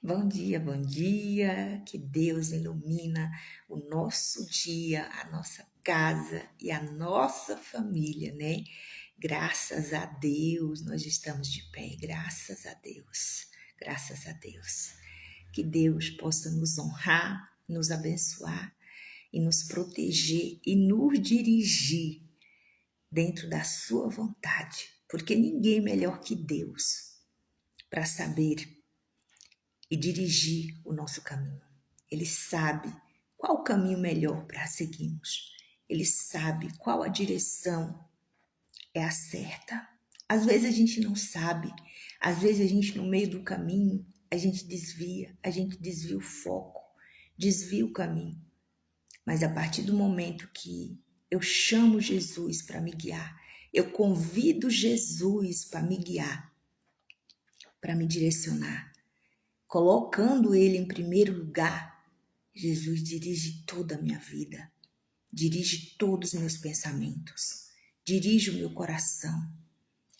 Bom dia, bom dia. Que Deus ilumina o nosso dia, a nossa casa e a nossa família, né? Graças a Deus nós estamos de pé, graças a Deus, graças a Deus. Que Deus possa nos honrar, nos abençoar e nos proteger e nos dirigir dentro da sua vontade, porque ninguém é melhor que Deus para saber e dirigir o nosso caminho. Ele sabe qual o caminho melhor para seguirmos. Ele sabe qual a direção é a certa. Às vezes a gente não sabe, às vezes a gente no meio do caminho, a gente desvia o foco, desvia o caminho. Mas a partir do momento que eu chamo Jesus para me guiar, eu convido Jesus para me guiar, para me direcionar, colocando Ele em primeiro lugar, Jesus dirige toda a minha vida, dirige todos os meus pensamentos, dirige o meu coração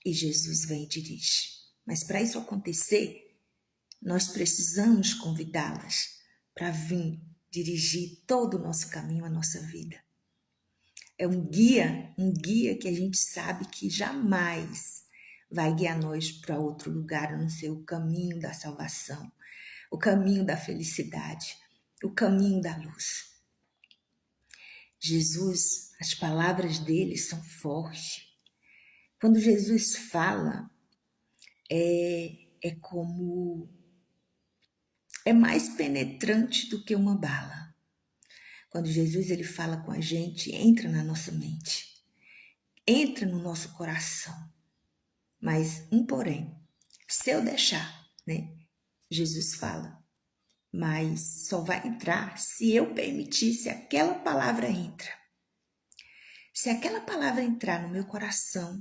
e Jesus vem e dirige. Mas para isso acontecer, nós precisamos convidá-las para vir dirigir todo o nosso caminho, a nossa vida. É um guia que a gente sabe que jamais vai guiar nós para outro lugar, a não ser o caminho da salvação, o caminho da felicidade, o caminho da luz. Jesus, as palavras dele são fortes. Quando Jesus fala, é mais penetrante do que uma bala. Quando Jesus ele fala com a gente, entra na nossa mente, entra no nosso coração. Mas um porém, se eu deixar, né? Jesus fala, mas só vai entrar se eu permitir, se aquela palavra entra. Se aquela palavra entrar no meu coração,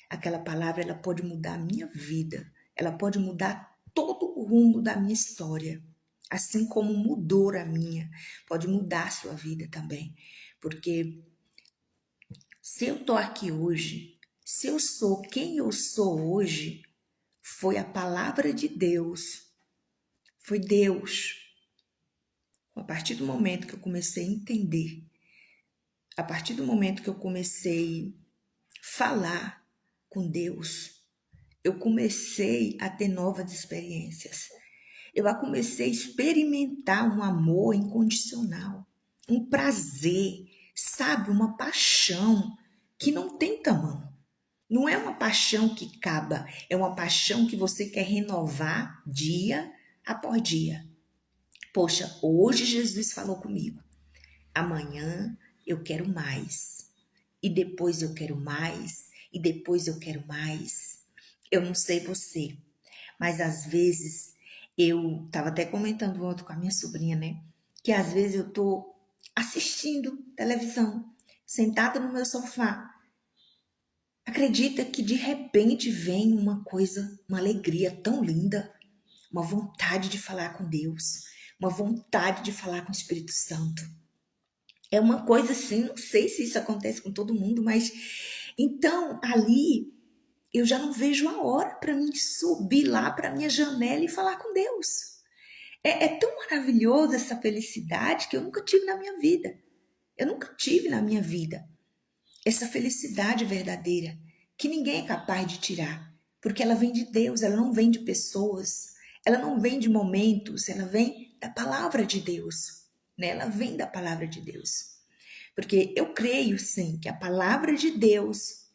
aquela palavra ela pode mudar a minha vida, ela pode mudar todo o rumo da minha história, assim como mudou a minha, pode mudar a sua vida também, porque se eu estou aqui hoje, se eu sou quem eu sou hoje, foi a palavra de Deus, foi Deus. A partir do momento que eu comecei a entender, a partir do momento que eu comecei a falar com Deus, eu comecei a ter novas experiências. Eu comecei a experimentar um amor incondicional, um prazer, sabe, uma paixão que não tem tamanho. Não é uma paixão que acaba, é uma paixão que você quer renovar dia após dia. Poxa, hoje Jesus falou comigo. Amanhã eu quero mais. E depois eu quero mais. E depois eu quero mais. Eu não sei você, mas às vezes eu estava até comentando ontem com a minha sobrinha, né? Que às vezes eu tô assistindo televisão, sentada no meu sofá. Acredita que de repente vem uma coisa, uma alegria tão linda, uma vontade de falar com Deus, uma vontade de falar com o Espírito Santo. É uma coisa assim, não sei se isso acontece com todo mundo, mas então ali eu já não vejo a hora para mim subir lá para minha janela e falar com Deus. É tão maravilhoso essa felicidade que eu nunca tive na minha vida. Eu nunca tive na minha vida essa felicidade verdadeira que ninguém é capaz de tirar, porque ela vem de Deus, ela não vem de pessoas, ela não vem de momentos, ela vem da palavra de Deus, né? Ela vem da palavra de Deus. Porque eu creio sim que a palavra de Deus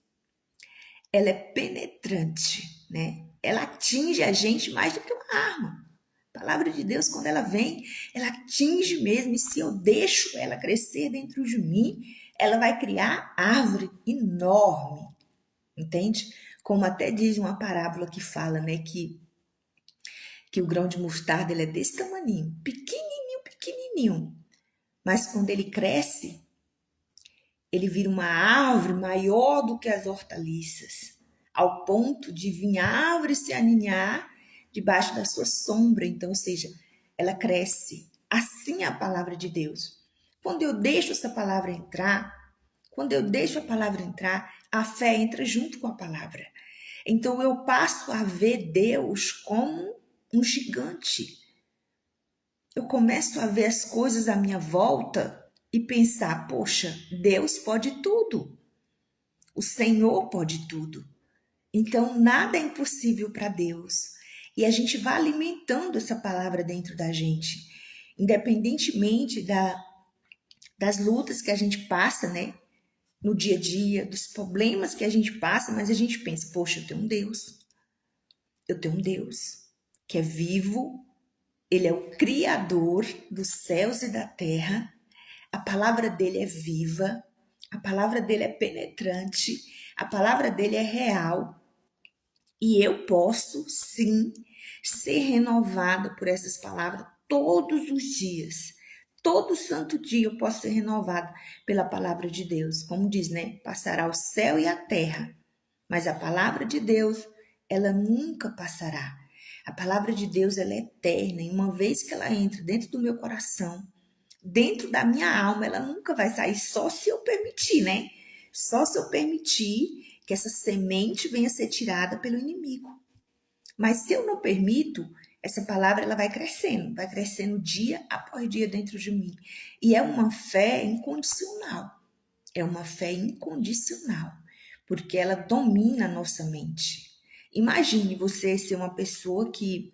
ela é penetrante, né? Ela atinge a gente mais do que uma arma. A palavra de Deus, quando ela vem, ela atinge mesmo, e se eu deixo ela crescer dentro de mim, ela vai criar árvore enorme, entende? Como até diz uma parábola que fala, né, que o grão de mostarda ele é desse tamaninho, pequenininho, pequenininho, mas quando ele cresce, ele vira uma árvore maior do que as hortaliças, ao ponto de vir a árvore se aninhar debaixo da sua sombra. Então, ou seja, ela cresce. Assim é a palavra de Deus. Quando eu deixo essa palavra entrar, quando eu deixo a palavra entrar, a fé entra junto com a palavra. Então, eu passo a ver Deus como um gigante. Eu começo a ver as coisas à minha volta e pensar, poxa, Deus pode tudo. O Senhor pode tudo. Então, nada é impossível para Deus. E a gente vai alimentando essa palavra dentro da gente, independentemente das lutas que a gente passa, né? No dia a dia, dos problemas que a gente passa, mas a gente pensa, poxa, eu tenho um Deus. Eu tenho um Deus que é vivo, ele é o Criador dos céus e da terra. A palavra dele é viva, a palavra dele é penetrante, a palavra dele é real. E eu posso, sim, ser renovada por essas palavras todos os dias. Todo santo dia eu posso ser renovada pela palavra de Deus. Como diz, né? Passará o céu e a terra, mas a palavra de Deus, ela nunca passará. A palavra de Deus, ela é eterna. E uma vez que ela entra dentro do meu coração, dentro da minha alma, ela nunca vai sair, só se eu permitir, né? Só se eu permitir que essa semente venha ser tirada pelo inimigo. Mas se eu não permito, essa palavra ela vai crescendo dia após dia dentro de mim. E é uma fé incondicional. É uma fé incondicional, porque ela domina a nossa mente. Imagine você ser uma pessoa que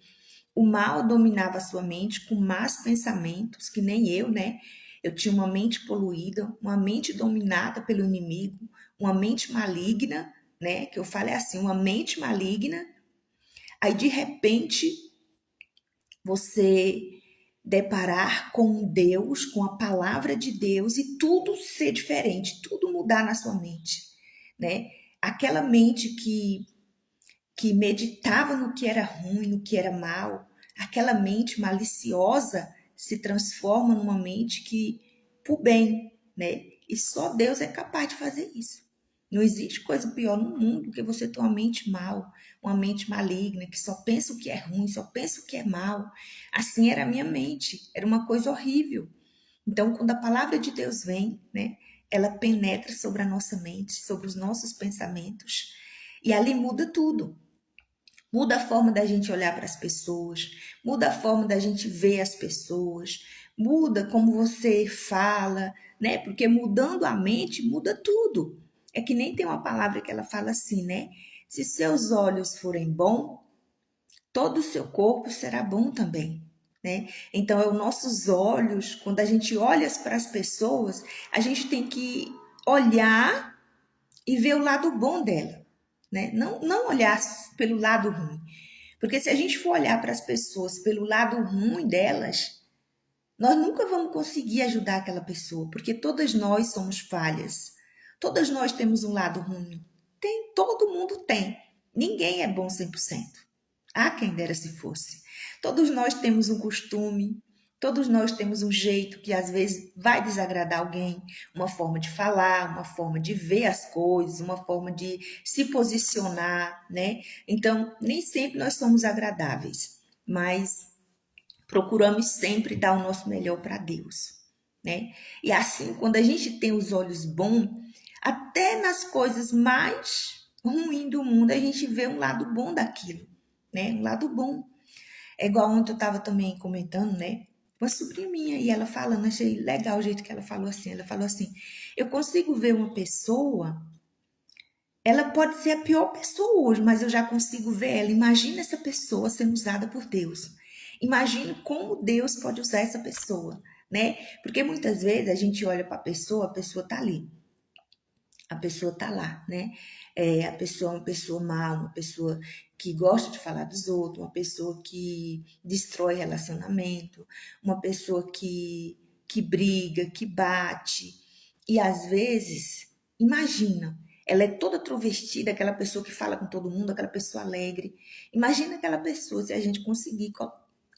o mal dominava a sua mente com más pensamentos, que nem eu, né? Eu tinha uma mente poluída, uma mente dominada pelo inimigo, uma mente maligna, né? Que eu falo é assim, uma mente maligna. Aí de repente você deparar com Deus, com a palavra de Deus e tudo ser diferente, tudo mudar na sua mente, né? Aquela mente que meditava no que era ruim, no que era mal, aquela mente maliciosa se transforma numa mente que pro bem, né? E só Deus é capaz de fazer isso. Não existe coisa pior no mundo do que você ter uma mente mal, uma mente maligna, que só pensa o que é ruim, só pensa o que é mal. Assim era a minha mente, era uma coisa horrível. Então, quando a palavra de Deus vem, né, ela penetra sobre a nossa mente, sobre os nossos pensamentos, e ali muda tudo. Muda a forma da gente olhar para as pessoas, muda a forma da gente ver as pessoas, muda como você fala, né? Porque mudando a mente, muda tudo. É que nem tem uma palavra que ela fala assim, né? Se seus olhos forem bons, todo o seu corpo será bom também, né? Então, é os nossos olhos, quando a gente olha para as pessoas, a gente tem que olhar e ver o lado bom dela, né? Não olhar pelo lado ruim. Porque se a gente for olhar para as pessoas pelo lado ruim delas, nós nunca vamos conseguir ajudar aquela pessoa, porque todas nós somos falhas. Todas nós temos um lado ruim. Todo mundo tem. Ninguém é bom 100%. Ah, quem dera se fosse. Todos nós temos um costume, todos nós temos um jeito que às vezes vai desagradar alguém, uma forma de falar, uma forma de ver as coisas, uma forma de se posicionar, né? Então, nem sempre nós somos agradáveis, mas procuramos sempre dar o nosso melhor para Deus, né? E assim, quando a gente tem os olhos bons, até nas coisas mais ruins do mundo, a gente vê um lado bom daquilo, né? Um lado bom. É igual ontem eu estava também comentando, né? Uma sobrinha minha, e ela falando, achei legal o jeito que ela falou assim. Ela falou assim: eu consigo ver uma pessoa, ela pode ser a pior pessoa hoje, mas eu já consigo ver ela. Imagina essa pessoa sendo usada por Deus. Imagina como Deus pode usar essa pessoa, né? Porque muitas vezes a gente olha para a pessoa tá ali, a pessoa tá lá, né? A pessoa é uma pessoa má, uma pessoa que gosta de falar dos outros, uma pessoa que destrói relacionamento, uma pessoa que briga, que bate. E às vezes, imagina, ela é toda travestida, aquela pessoa que fala com todo mundo, aquela pessoa alegre. Imagina aquela pessoa, se a gente conseguir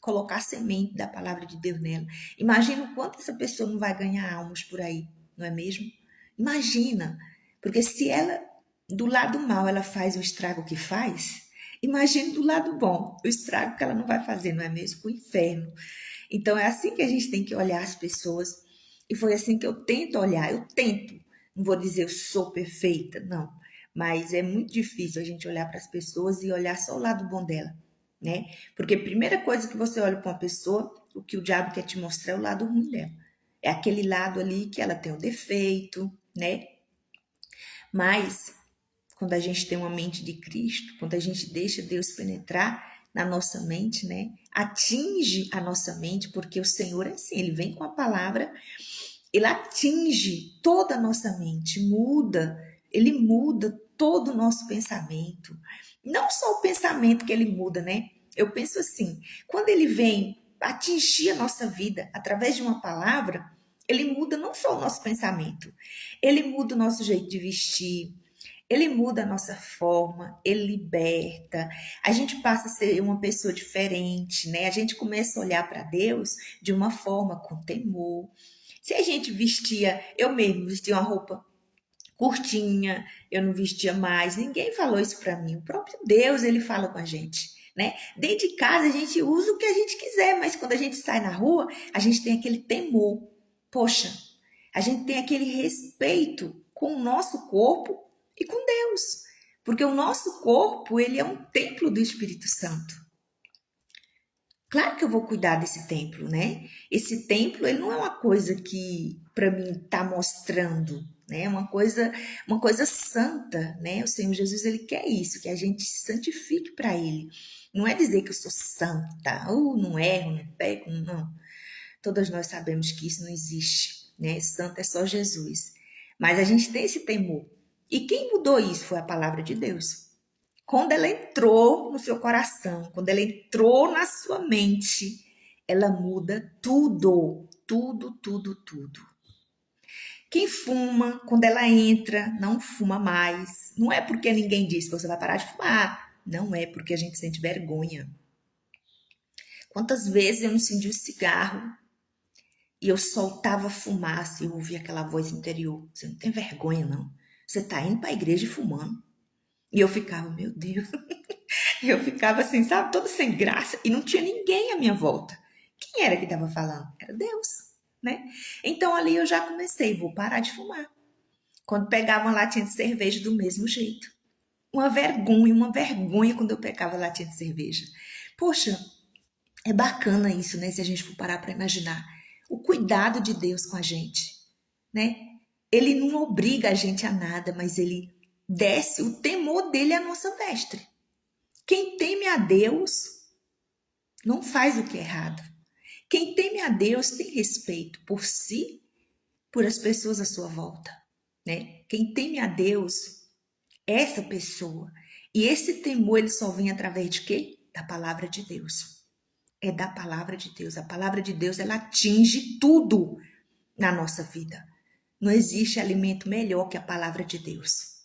colocar a semente da palavra de Deus nela. Imagina o quanto essa pessoa não vai ganhar almas por aí, não é mesmo? Imagina. Porque se ela, do lado mal, ela faz o estrago que faz, imagine do lado bom, o estrago que ela não vai fazer, não é mesmo? O inferno. Então, é assim que a gente tem que olhar as pessoas. E foi assim que eu tento olhar. Eu tento. Não vou dizer eu sou perfeita, não. Mas é muito difícil a gente olhar para as pessoas e olhar só o lado bom dela. né? Porque a primeira coisa que você olha para uma pessoa, o que o diabo quer te mostrar é o lado ruim dela. É aquele lado ali que ela tem um defeito, né? Mas quando a gente tem uma mente de Cristo, quando a gente deixa Deus penetrar na nossa mente, né? Atinge a nossa mente, porque o Senhor é assim, ele vem com a palavra, ele atinge toda a nossa mente, ele muda todo o nosso pensamento. Não só o pensamento que ele muda, né? Eu penso assim, quando ele vem atingir a nossa vida através de uma palavra, ele muda não só o nosso pensamento, ele muda o nosso jeito de vestir, ele muda a nossa forma, ele liberta, a gente passa a ser uma pessoa diferente, né? A gente começa a olhar para Deus de uma forma com temor. Se a gente vestia, eu mesmo vestia uma roupa curtinha, eu não vestia mais, ninguém falou isso para mim. O próprio Deus, ele fala com a gente, né? Dentro de casa a gente usa o que a gente quiser, mas quando a gente sai na rua, a gente tem aquele temor. Poxa, a gente tem aquele respeito com o nosso corpo e com Deus. Porque o nosso corpo, ele é um templo do Espírito Santo. Claro que eu vou cuidar desse templo, né? Esse templo, ele não é uma coisa que para mim tá mostrando, né? É uma coisa santa, né? O Senhor Jesus, ele quer isso, que a gente se santifique para ele. Não é dizer que eu sou santa, não erro, não peco, não. Todas nós sabemos que isso não existe, né? Santo é só Jesus. Mas a gente tem esse temor. E quem mudou isso foi a palavra de Deus. Quando ela entrou no seu coração, quando ela entrou na sua mente, ela muda tudo, tudo, tudo, tudo. Quem fuma, quando ela entra, não fuma mais. Não é porque ninguém disse que você vai parar de fumar. Não é porque a gente sente vergonha. Quantas vezes eu não acendi o cigarro e eu soltava fumaça e eu ouvia aquela voz interior. Você não tem vergonha, não? Você tá indo para a igreja fumando. E eu ficava, meu Deus. Eu ficava assim, sabe, toda sem graça e não tinha ninguém à minha volta. Quem era que estava falando? Era Deus, né? Então ali eu já comecei, vou parar de fumar. Quando pegava uma latinha de cerveja do mesmo jeito. Uma vergonha quando eu pegava latinha de cerveja. Poxa, é bacana isso, né? Se a gente for parar para imaginar. O cuidado de Deus com a gente, né? Ele não obriga a gente a nada, mas ele desce, o temor dele é a nossa vestre. Quem teme a Deus não faz o que é errado. Quem teme a Deus tem respeito por si, por as pessoas à sua volta, né? Quem teme a Deus é essa pessoa. E esse temor ele só vem através de quê? Da palavra de Deus. É da palavra de Deus. A palavra de Deus ela atinge tudo na nossa vida. Não existe alimento melhor que a palavra de Deus.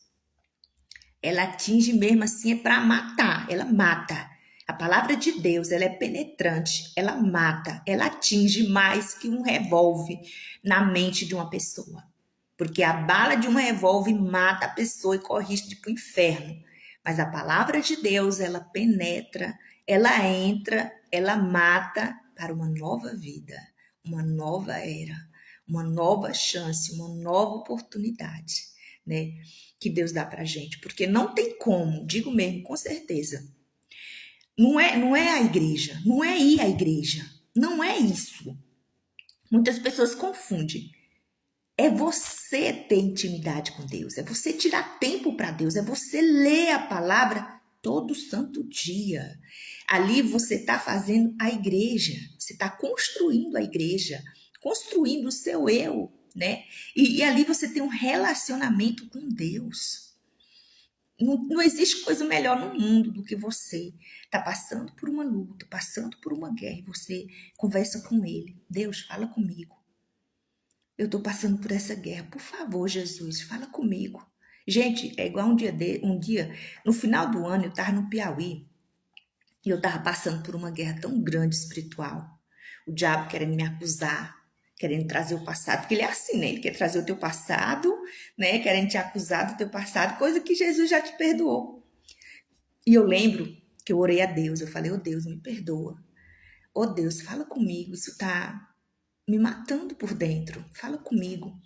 Ela atinge mesmo assim é para matar, ela mata. A palavra de Deus, ela é penetrante, ela mata, ela atinge mais que um revólver na mente de uma pessoa. Porque a bala de um revólver mata a pessoa e corre risco de ir para o inferno. Mas a palavra de Deus, ela penetra, ela entra, ela mata para uma nova vida, uma nova era, uma nova chance, uma nova oportunidade, né? Que Deus dá pra gente, porque não tem como, digo mesmo, com certeza. Não é a igreja, não é ir à igreja, não é isso. Muitas pessoas confundem. É você ter intimidade com Deus, é você tirar tempo para Deus, é você ler a palavra todo santo dia. Ali você está fazendo a igreja, você está construindo a igreja, construindo o seu eu, né? E ali você tem um relacionamento com Deus. Não existe coisa melhor no mundo do que você tá passando por uma luta, passando por uma guerra e você conversa com ele. Deus, fala comigo. Eu tô passando por essa guerra. Por favor, Jesus, fala comigo. Gente, é igual um dia, no final do ano, eu tava no Piauí e eu tava passando por uma guerra tão grande espiritual. O diabo querendo me acusar, querendo trazer o passado, porque ele é assim, né? Ele quer trazer o teu passado, né? Querendo te acusar do teu passado, coisa que Jesus já te perdoou. E eu lembro que eu orei a Deus, eu falei, Deus, me perdoa. Deus, fala comigo, isso tá me matando por dentro, fala comigo.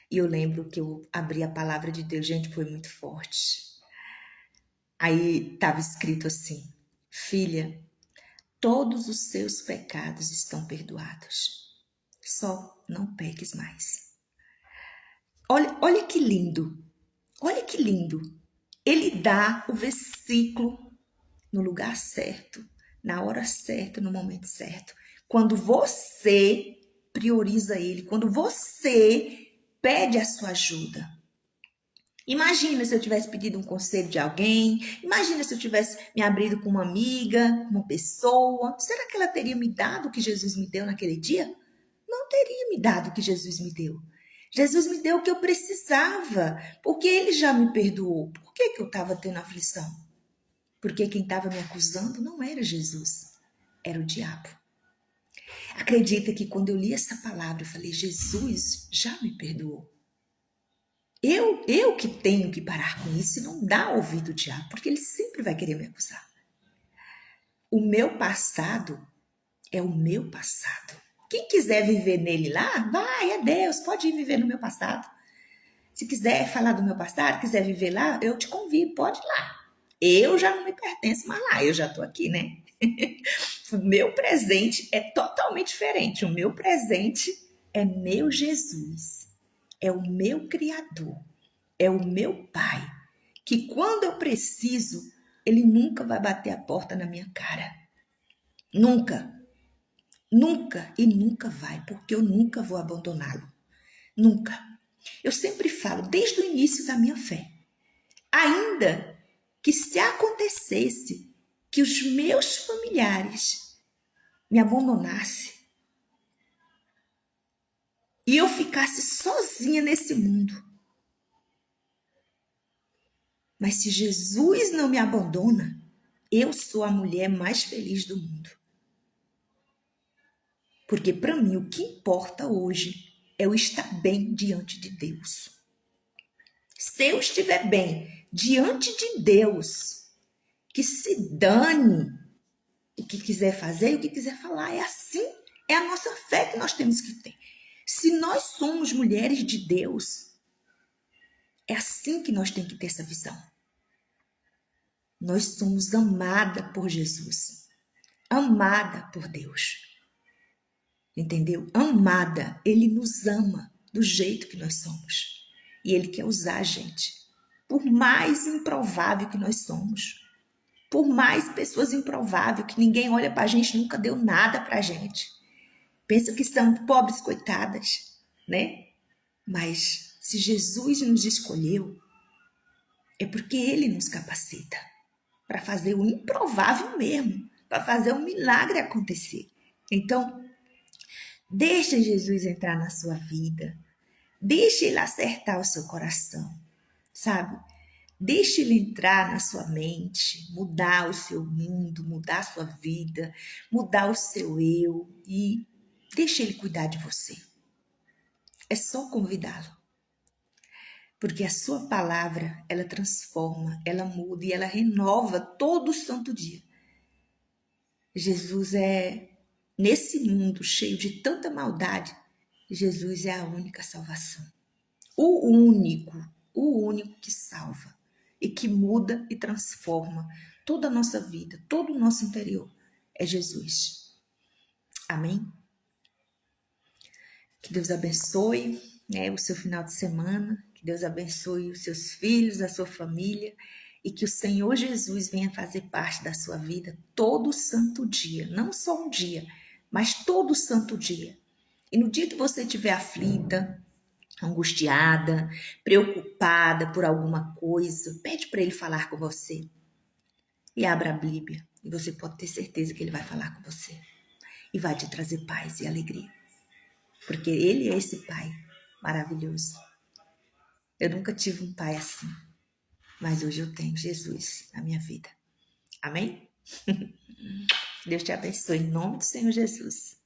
E eu lembro que eu abri a palavra de Deus, gente, foi muito forte. Aí estava escrito assim: Filha, todos os seus pecados estão perdoados. Só não peques mais. Olha que lindo. Olha que lindo. Ele dá o versículo no lugar certo, na hora certa, no momento certo. Quando você prioriza ele, quando você pede a sua ajuda. Imagina se eu tivesse pedido um conselho de alguém, imagina se eu tivesse me abrido com uma amiga, uma pessoa. Será que ela teria me dado o que Jesus me deu naquele dia? Não teria me dado o que Jesus me deu. Jesus me deu o que eu precisava, porque ele já me perdoou. Por que eu estava tendo aflição? Porque quem estava me acusando não era Jesus, era o diabo. Acredita que quando eu li essa palavra, eu falei, Jesus já me perdoou. Eu que tenho que parar com isso e não dar ouvido ao diabo, porque ele sempre vai querer me acusar. O meu passado é o meu passado. Quem quiser viver nele lá, vai, é Deus, pode ir viver no meu passado. Se quiser falar do meu passado, quiser viver lá, eu te convido, pode ir lá. Eu já não me pertenço mais lá, eu já estou aqui, né? O meu presente é totalmente diferente. O meu presente é meu Jesus, é o meu Criador, é o meu Pai, que quando eu preciso, ele nunca vai bater a porta na minha cara. Nunca. Nunca e nunca vai, porque eu nunca vou abandoná-lo. Nunca. Eu sempre falo, desde o início da minha fé, ainda que se acontecesse que os meus familiares me abandonassem e eu ficasse sozinha nesse mundo, mas se Jesus não me abandona, eu sou a mulher mais feliz do mundo. Porque para mim o que importa hoje é eu estar bem diante de Deus. Se eu estiver bem diante de Deus, que se dane o que quiser fazer e o que quiser falar. É assim, é a nossa fé que nós temos que ter. Se nós somos mulheres de Deus, é assim que nós temos que ter essa visão. Nós somos amada por Jesus, amada por Deus. Entendeu? Amada, ele nos ama do jeito que nós somos. E ele quer usar a gente. Por mais improvável que nós somos. Por mais pessoas improváveis, que ninguém olha pra gente, nunca deu nada pra gente. Pensa que são pobres coitadas, né? Mas se Jesus nos escolheu, é porque ele nos capacita para fazer o improvável mesmo, para fazer um milagre acontecer. Então, deixa Jesus entrar na sua vida. Deixa ele acertar o seu coração, sabe? Deixa ele entrar na sua mente, mudar o seu mundo, mudar a sua vida, mudar o seu eu e deixa ele cuidar de você. É só convidá-lo. Porque a sua palavra, ela transforma, ela muda e ela renova todo santo dia. Jesus é, nesse mundo cheio de tanta maldade, Jesus é a única salvação. O único que salva e que muda e transforma toda a nossa vida, todo o nosso interior é Jesus. Amém? Que Deus abençoe, né, o seu final de semana, que Deus abençoe os seus filhos, a sua família e que o Senhor Jesus venha fazer parte da sua vida todo santo dia, não só um dia, mas todo santo dia. E no dia que você estiver aflita, angustiada, preocupada por alguma coisa, pede para ele falar com você. E abra a Bíblia e você pode ter certeza que ele vai falar com você. E vai te trazer paz e alegria. Porque ele é esse pai maravilhoso. Eu nunca tive um pai assim. Mas hoje eu tenho Jesus na minha vida. Amém? Deus te abençoe em nome do Senhor Jesus.